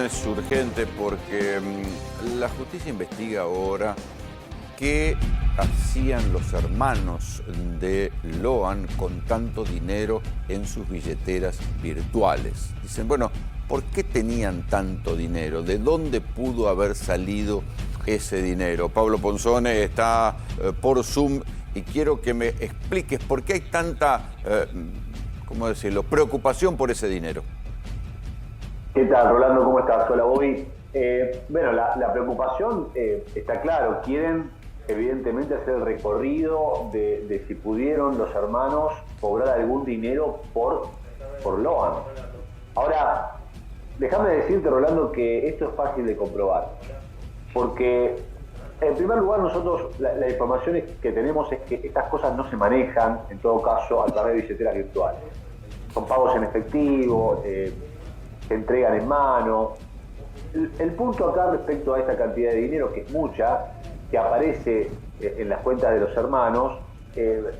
es urgente porque la justicia investiga ahora qué hacían los hermanos de Lohan con tanto dinero en sus billeteras virtuales. Dicen, bueno, ¿por qué tenían tanto dinero? ¿De dónde pudo haber salido ese dinero? Pablo Ponzone está por Zoom y quiero que me expliques por qué hay tanta, ¿cómo decirlo?, preocupación por ese dinero. ¿Qué tal, Rolando? ¿Cómo estás? Hola, Bobby. Bueno, la preocupación está claro. Quieren, evidentemente, hacer el recorrido de si pudieron los hermanos cobrar algún dinero por Lohan. Ahora, déjame decirte, Rolando, que esto es fácil de comprobar. Porque, en primer lugar, nosotros la información que tenemos es que estas cosas no se manejan, en todo caso, a través de billeteras virtuales. Son pagos en efectivo, se entregan en mano. El punto acá respecto a esta cantidad de dinero, que es mucha, que aparece en las cuentas de los hermanos,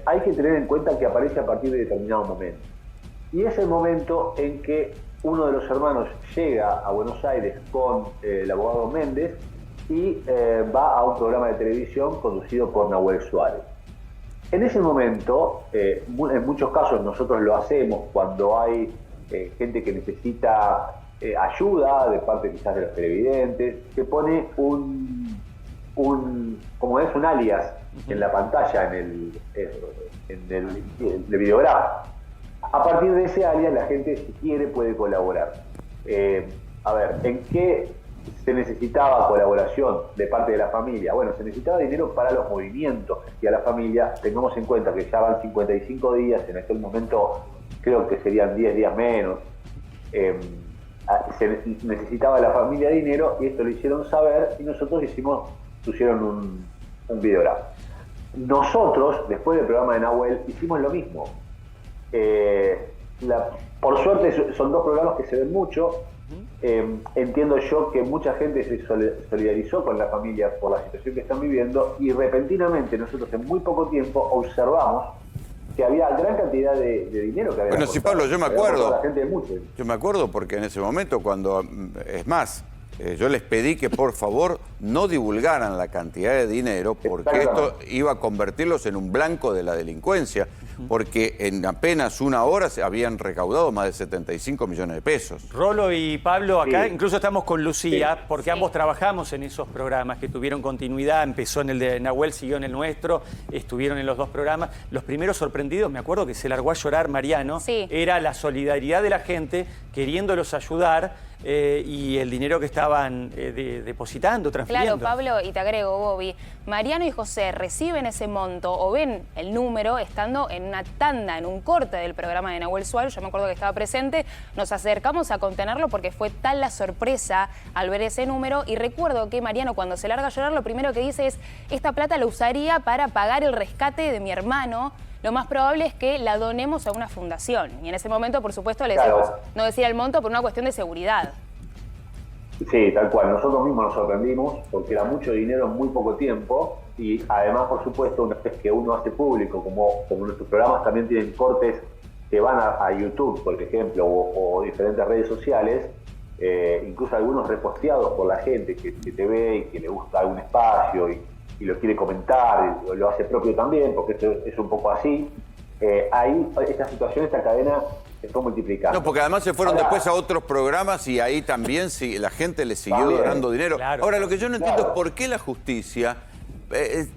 hay que tener en cuenta que aparece a partir de determinado momento. Y es el momento en que uno de los hermanos llega a Buenos Aires con el abogado Méndez y va a un programa de televisión conducido por Nahuel Suárez. En ese momento, en muchos casos nosotros lo hacemos cuando hay gente que necesita ayuda de parte quizás de los televidentes, que pone un alias en la pantalla, en el videograma. A partir de ese alias la gente, si quiere, puede colaborar. A ver, ¿en qué se necesitaba colaboración de parte de la familia? Bueno, se necesitaba dinero para los movimientos y a la familia. Tengamos en cuenta que ya van 55 días, en aquel momento creo que serían 10 días menos. Se necesitaba la familia dinero y esto lo hicieron saber y nosotros pusieron un videograma. Nosotros, después del programa de Nahuel, hicimos lo mismo. Por suerte son dos programas que se ven mucho. Entiendo yo que mucha gente se solidarizó con la familia por la situación que están viviendo y repentinamente nosotros en muy poco tiempo observamos que había gran cantidad de dinero que había. Bueno, sí, Pablo, yo me acuerdo. La gente yo me acuerdo porque en ese momento es más, yo les pedí que por favor no divulgaran la cantidad de dinero porque esto iba a convertirlos en un blanco de la delincuencia, porque en apenas una hora se habían recaudado más de 75 millones de pesos. Rolo y Pablo, acá incluso estamos con Lucía, porque ambos trabajamos en esos programas que tuvieron continuidad. Empezó en el de Nahuel, siguió en el nuestro, estuvieron en los dos programas. Los primeros sorprendidos, me acuerdo que se largó a llorar Mariano, era la solidaridad de la gente queriéndolos ayudar y el dinero que estaban depositando, transfiriendo. Claro, Pablo, y te agrego, Bobby, Mariano y José reciben ese monto o ven el número estando en una tanda, en un corte del programa de Nahuel Suárez. Yo me acuerdo que estaba presente, nos acercamos a contenerlo porque fue tal la sorpresa al ver ese número. Y recuerdo que Mariano, cuando se larga a llorar, lo primero que dice es: esta plata la usaría para pagar el rescate de mi hermano. Lo más probable es que la donemos a una fundación. Y en ese momento, por supuesto, le decimos no decir el monto por una cuestión de seguridad. Sí, tal cual. Nosotros mismos nos sorprendimos porque era mucho dinero en muy poco tiempo y además, por supuesto, una vez que uno hace público, como nuestros programas también tienen cortes que van a YouTube, por ejemplo, o diferentes redes sociales, incluso algunos reposteados por la gente que te ve y que le gusta algún espacio y lo quiere comentar, y lo hace propio también, porque esto es un poco así. Ahí esta situación, esta cadena se fue multiplicando. No, porque además se fueron después a otros programas y ahí también la gente le siguió donando dinero. Claro. Ahora, lo que yo no entiendo es por qué la justicia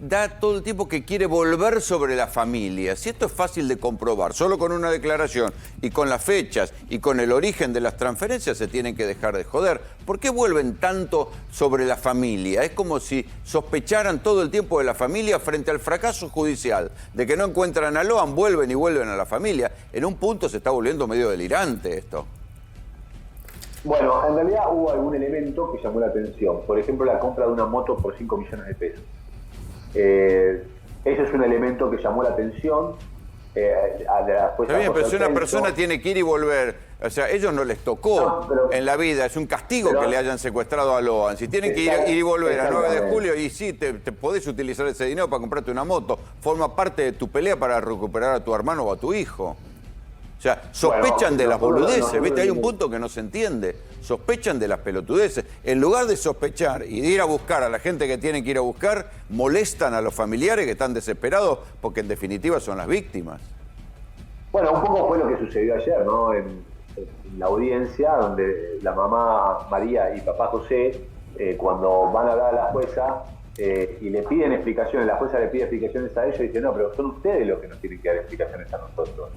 da todo el tiempo que quiere volver sobre la familia. Si esto es fácil de comprobar, solo con una declaración y con las fechas y con el origen de las transferencias se tienen que dejar de joder. ¿Por qué vuelven tanto sobre la familia? Es como si sospecharan todo el tiempo de la familia frente al fracaso judicial, de que no encuentran a Lohan, vuelven y vuelven a la familia. En un punto se está volviendo medio delirante esto. Bueno, en realidad hubo algún elemento que llamó la atención. Por ejemplo, la compra de una moto por 5 millones de pesos. Eso es un elemento que llamó la atención. Está bien, pero si una persona tiene que ir y volver, o sea, ellos no les tocó en la vida, es un castigo que le hayan secuestrado a Lohan. Si tienen que ir y volver a 9 de julio, y sí, te podés utilizar ese dinero para comprarte una moto, forma parte de tu pelea para recuperar a tu hermano o a tu hijo. O sea, sospechan de las boludeces, ¿viste? Hay un punto que no se entiende. sospechan de las pelotudeces. En lugar de sospechar y de ir a buscar a la gente que tienen que ir a buscar, molestan a los familiares que están desesperados porque en definitiva son las víctimas. Bueno, un poco fue lo que sucedió ayer, ¿no? En la audiencia, donde la mamá María y papá José, cuando van a hablar a la jueza y le piden explicaciones, la jueza le pide explicaciones a ellos y dice, no, pero son ustedes los que nos tienen que dar explicaciones a nosotros.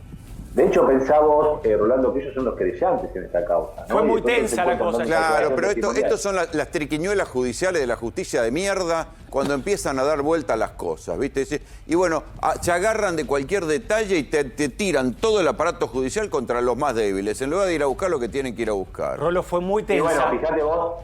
De hecho, pensamos, Rolando, que ellos son los querellantes en esta causa, ¿no? Fue muy tensa la cosa. Claro, pero estos son las triquiñuelas judiciales de la justicia de mierda cuando empiezan a dar vuelta las cosas, ¿viste? Y bueno, se agarran de cualquier detalle y te tiran todo el aparato judicial contra los más débiles, en lugar de ir a buscar lo que tienen que ir a buscar. Rolo, fue muy tensa. Y bueno, fíjate vos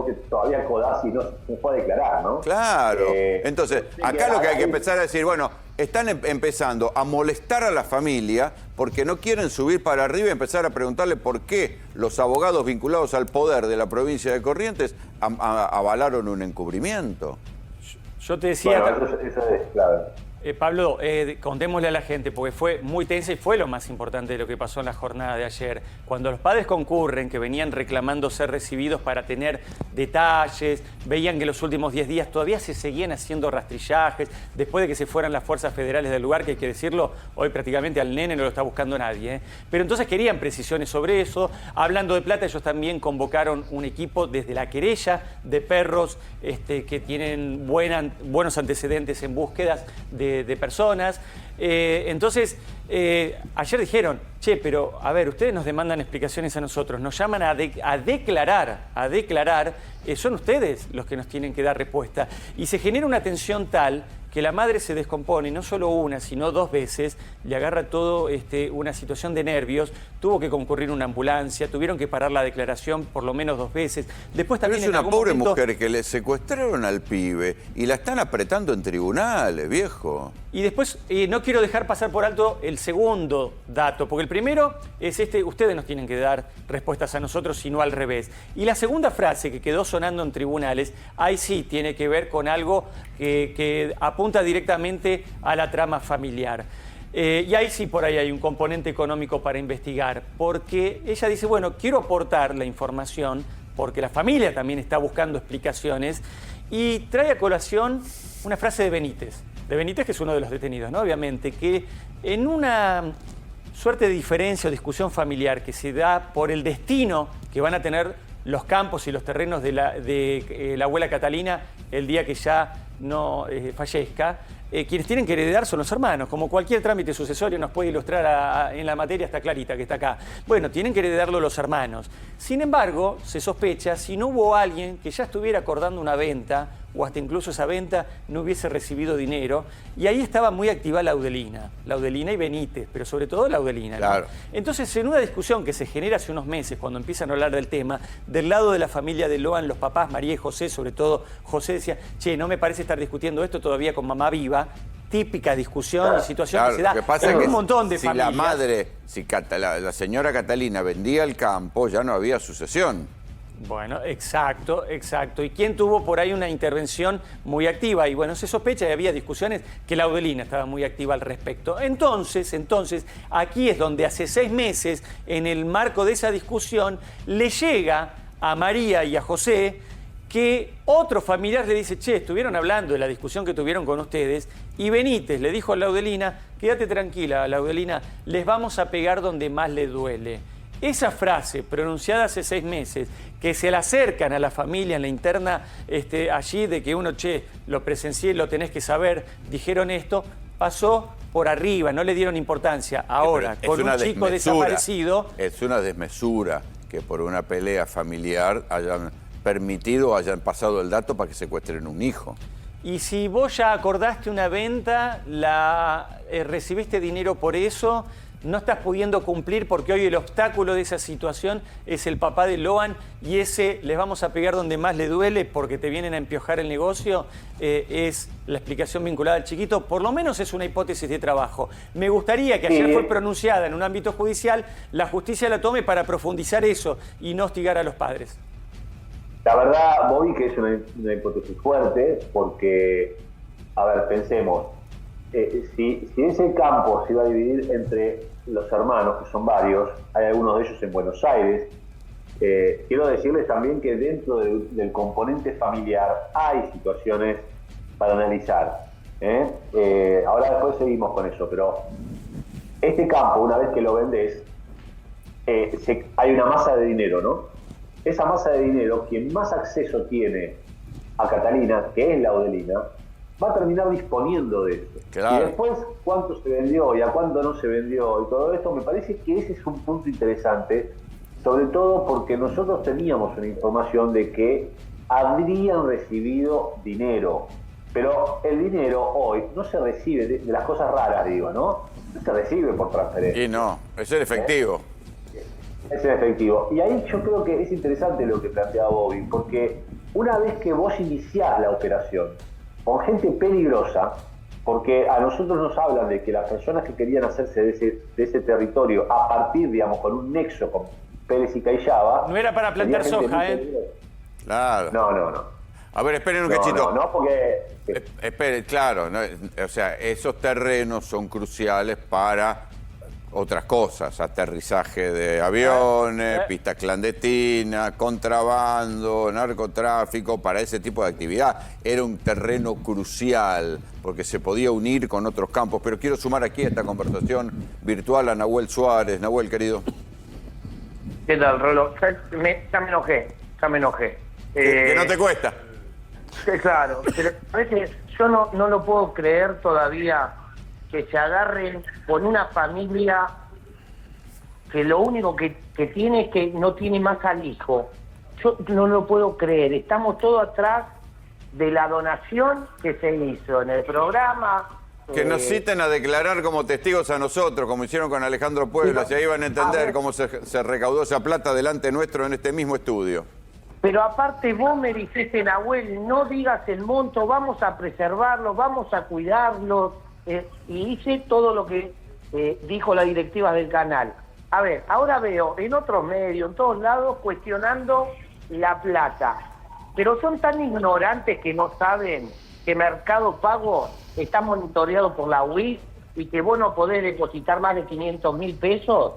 que todavía Codazzi no fue a declarar, ¿no? Claro. Entonces, acá lo que hay que empezar a decir, bueno, están empezando a molestar a la familia porque no quieren subir para arriba y empezar a preguntarle por qué los abogados vinculados al poder de la provincia de Corrientes avalaron un encubrimiento. Yo te decía... Bueno, eso es clave. Pablo, contémosle a la gente, porque fue muy tensa y fue lo más importante de lo que pasó en la jornada de ayer. Cuando los padres concurren, que venían reclamando ser recibidos para tener detalles, veían que los últimos 10 días todavía se seguían haciendo rastrillajes, después de que se fueran las fuerzas federales del lugar, que hay que decirlo, hoy prácticamente al nene no lo está buscando nadie. Pero entonces querían precisiones sobre eso. Hablando de plata, ellos también convocaron un equipo desde la querella de perros que tienen buenos antecedentes en búsquedas de personas. Entonces, ayer dijeron, che, pero a ver, ustedes nos demandan explicaciones a nosotros, nos llaman a declarar, son ustedes los que nos tienen que dar respuesta. Y se genera una tensión tal que la madre se descompone, no solo una, sino 2 veces, le agarra todo una situación de nervios, tuvo que concurrir una ambulancia, tuvieron que parar la declaración por lo menos 2 veces. Después también pero es una pobre mujer que le secuestraron al pibe y la están apretando en tribunales, viejo. Y después, no quiero dejar pasar por alto el segundo dato, porque el primero es ustedes nos tienen que dar respuestas a nosotros y no al revés. Y la segunda frase que quedó sonando en tribunales, ahí sí tiene que ver con algo que apunta directamente a la trama familiar. Y ahí sí por ahí hay un componente económico para investigar, porque ella dice, bueno, quiero aportar la información, porque la familia también está buscando explicaciones, y trae a colación una frase de Benítez, que es uno de los detenidos, ¿no? Obviamente, que en una suerte de diferencia o discusión familiar que se da por el destino que van a tener los campos y los terrenos de la abuela Catalina el día que ya no fallezca, quienes tienen que heredar son los hermanos. Como cualquier trámite sucesorio nos puede ilustrar en la materia, está clarita que está acá. Bueno, tienen que heredarlo los hermanos. Sin embargo, se sospecha si no hubo alguien que ya estuviera acordando una venta o hasta incluso esa venta no hubiese recibido dinero. Y ahí estaba muy activa Laudelina y Benítez, pero sobre todo Laudelina, ¿no? Claro. Entonces, en una discusión que se genera hace unos meses, cuando empiezan a hablar del tema, del lado de la familia de Loan, los papás, María y José, sobre todo José decía, che, no me parece estar discutiendo esto todavía con mamá viva. Típica discusión y situación que se da en un montón de familias. Si la madre, la señora Catalina vendía el campo, ya no había sucesión. Bueno, exacto. ¿Y quién tuvo por ahí una intervención muy activa? Y bueno, se sospecha y había discusiones que Laudelina estaba muy activa al respecto. Entonces, aquí es donde hace 6 meses, en el marco de esa discusión, le llega a María y a José que otro familiar le dice, che, estuvieron hablando de la discusión que tuvieron con ustedes, y Benítez le dijo a Laudelina, quédate tranquila, Laudelina, les vamos a pegar donde más le duele. Esa frase pronunciada hace 6 meses, que se la acercan a la familia en la interna allí de que uno, che, lo presencié, lo tenés que saber, dijeron esto, pasó por arriba, no le dieron importancia. Ahora, con un chico desaparecido... Es una desmesura que por una pelea familiar hayan permitido o hayan pasado el dato para que secuestren un hijo. Y si vos ya acordaste una venta, recibiste dinero por eso, no estás pudiendo cumplir porque hoy el obstáculo de esa situación es el papá de Loan y ese les vamos a pegar donde más le duele porque te vienen a empiojar el negocio, es la explicación vinculada al chiquito, por lo menos es una hipótesis de trabajo. Me gustaría que ayer fue pronunciada en un ámbito judicial, la justicia la tome para profundizar eso y no hostigar a los padres. La verdad, Bobby, que es una hipótesis fuerte porque, a ver, pensemos, si ese campo se iba a dividir entre los hermanos, que son varios, hay algunos de ellos en Buenos Aires. Quiero decirles también que dentro del componente familiar hay situaciones para analizar. Ahora después seguimos con eso, pero este campo, una vez que lo vendés, hay una masa de dinero, ¿no? Esa masa de dinero, quien más acceso tiene a Catalina, que es Laudelina, va a terminar disponiendo de eso. Claro. Y después, cuánto se vendió y a cuánto no se vendió y todo esto, me parece que ese es un punto interesante, sobre todo porque nosotros teníamos una información de que habrían recibido dinero, pero el dinero hoy no se recibe, de las cosas raras digo, ¿no? No se recibe por transferencia. Y no, es el efectivo. Es el efectivo. Y ahí yo creo que es interesante lo que planteaba Bobby, porque una vez que vos iniciás la operación con gente peligrosa, porque a nosotros nos hablan de que las personas que querían hacerse de ese territorio a partir, digamos, con un nexo con Pérez y Callaba... No era para plantar soja, ¿eh? Claro. No. A ver, esperen un cachito. No, porque... Esperen, claro, ¿no? O sea, esos terrenos son cruciales para otras cosas, aterrizaje de aviones, pistas clandestinas, contrabando, narcotráfico, para ese tipo de actividad. Era un terreno crucial porque se podía unir con otros campos. Pero quiero sumar aquí a esta conversación virtual a Nahuel Suárez. Nahuel, querido. ¿Qué tal, Rolo? Ya me enojé. Que no te cuesta. Claro, pero a veces yo no lo puedo creer todavía que se agarren con una familia que lo único que tiene es que no tiene más al hijo. Yo no lo puedo creer. Estamos todos atrás de la donación que se hizo en el programa. Que nos citen a declarar como testigos a nosotros, como hicieron con Alejandro Puebla, y ahí van a entender cómo se recaudó esa plata delante nuestro en este mismo estudio. Pero aparte vos me dijiste, Nahuel, no digas el monto, vamos a preservarlo, vamos a cuidarlo. Y hice todo lo que dijo la directiva del canal. A ver, ahora veo en otros medios, en todos lados, cuestionando la plata. Pero son tan ignorantes que no saben que Mercado Pago está monitoreado por la UIF y que vos no podés depositar más de 500.000 pesos.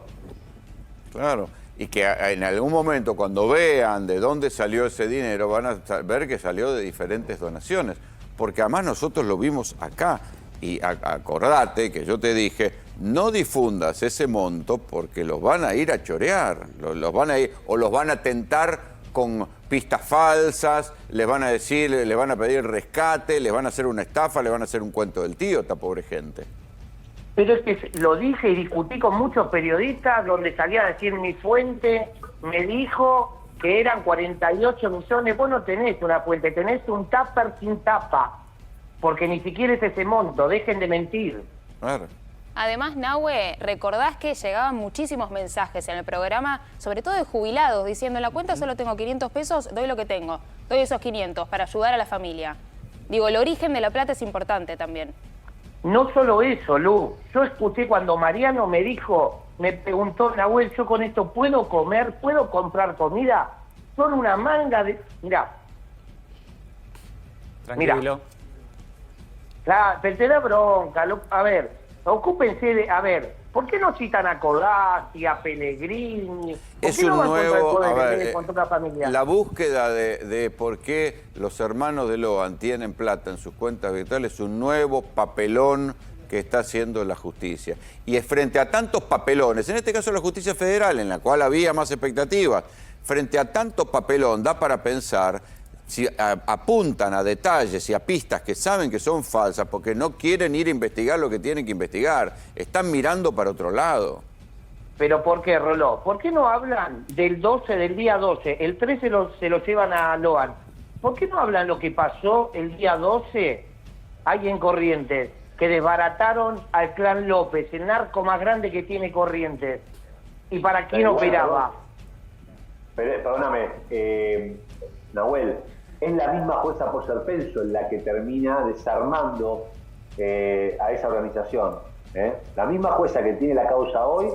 Claro. Y que en algún momento, cuando vean de dónde salió ese dinero, van a ver que salió de diferentes donaciones. Porque además nosotros lo vimos acá. Y acordate que yo te dije, no difundas ese monto porque los van a ir a chorear. Los van a ir, o los van a tentar con pistas falsas, les van a decir, les van a pedir rescate, les van a hacer una estafa, les van a hacer un cuento del tío, esta pobre gente. Pero es que lo dije y discutí con muchos periodistas donde salía a decir mi fuente, me dijo que eran 48 millones. Vos no tenés una fuente, tenés un tupper sin tapa, porque ni siquiera es ese monto, dejen de mentir. Claro. Además, Nahue, recordás que llegaban muchísimos mensajes en el programa, sobre todo de jubilados, diciendo en la cuenta solo tengo 500 pesos, doy lo que tengo, doy esos 500 para ayudar a la familia. Digo, el origen de la plata es importante también. No solo eso, Lu. Yo escuché cuando Mariano me dijo, me preguntó, Nahuel, ¿yo con esto puedo comer? ¿Puedo comprar comida? Son una manga de... Mirá. Tranquilo. Mirá. Claro, te da bronca. A ver, ocúpense de... A ver, ¿por qué no citan a Codazzi, a Pellegrini? Es un nuevo... A ver, familia? la búsqueda de por qué los hermanos de Loan tienen plata en sus cuentas virtuales es un nuevo papelón que está haciendo la justicia. Y es frente a tantos papelones, en este caso la justicia federal, en la cual había más expectativas, frente a tanto papelón da para pensar si apuntan a detalles y a pistas que saben que son falsas porque no quieren ir a investigar lo que tienen que investigar. Están mirando para otro lado. ¿Pero por qué, Roló? ¿Por qué no hablan del 12, del día 12? El 13 se lo llevan a Loan. ¿Por qué no hablan lo que pasó el día 12 ahí en Corrientes? Que desbarataron al clan López, el narco más grande que tiene Corrientes. ¿Y para quién operaba? Perdóname, Nahuel, es la misma jueza Poserpenso la que termina desarmando a esa organización. La misma jueza que tiene la causa hoy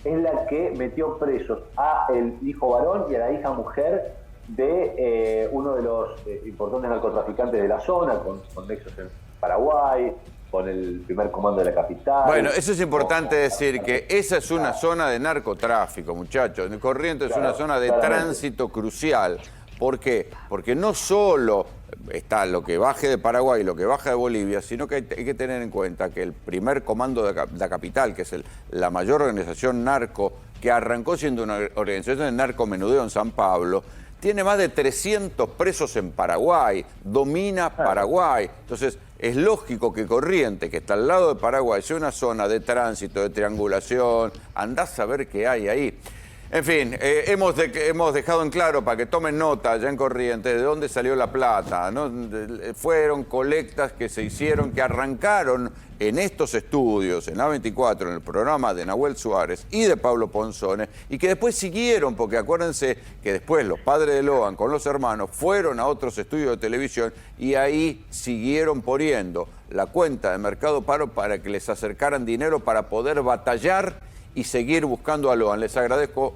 es la que metió presos a el hijo varón y a la hija mujer de uno de los importantes narcotraficantes de la zona, con nexos en Paraguay. con el primer comando de la capital. Bueno, eso es importante decir, que esa es una zona de narcotráfico, muchachos. Corrientes es una zona de tránsito crucial. ¿Por qué? Porque no solo está lo que baje de Paraguay y lo que baja de Bolivia, sino que hay que tener en cuenta que el primer comando de la capital, que es la mayor organización narco, que arrancó siendo una organización de narcomenudeo en San Pablo, tiene más de 300 presos en Paraguay, domina Paraguay. Entonces, es lógico que Corrientes, que está al lado de Paraguay, sea una zona de tránsito, de triangulación. Andás a ver qué hay ahí. En fin, hemos dejado en claro, para que tomen nota allá en Corrientes, de dónde salió la plata, ¿no? Fueron colectas que se hicieron, que arrancaron en estos estudios, en A24, en el programa de Nahuel Suárez y de Pablo Ponzone, y que después siguieron, porque acuérdense que después los padres de Loan con los hermanos fueron a otros estudios de televisión y ahí siguieron poniendo la cuenta de Mercado Pago para que les acercaran dinero para poder batallar y seguir buscando a Loan. Les agradezco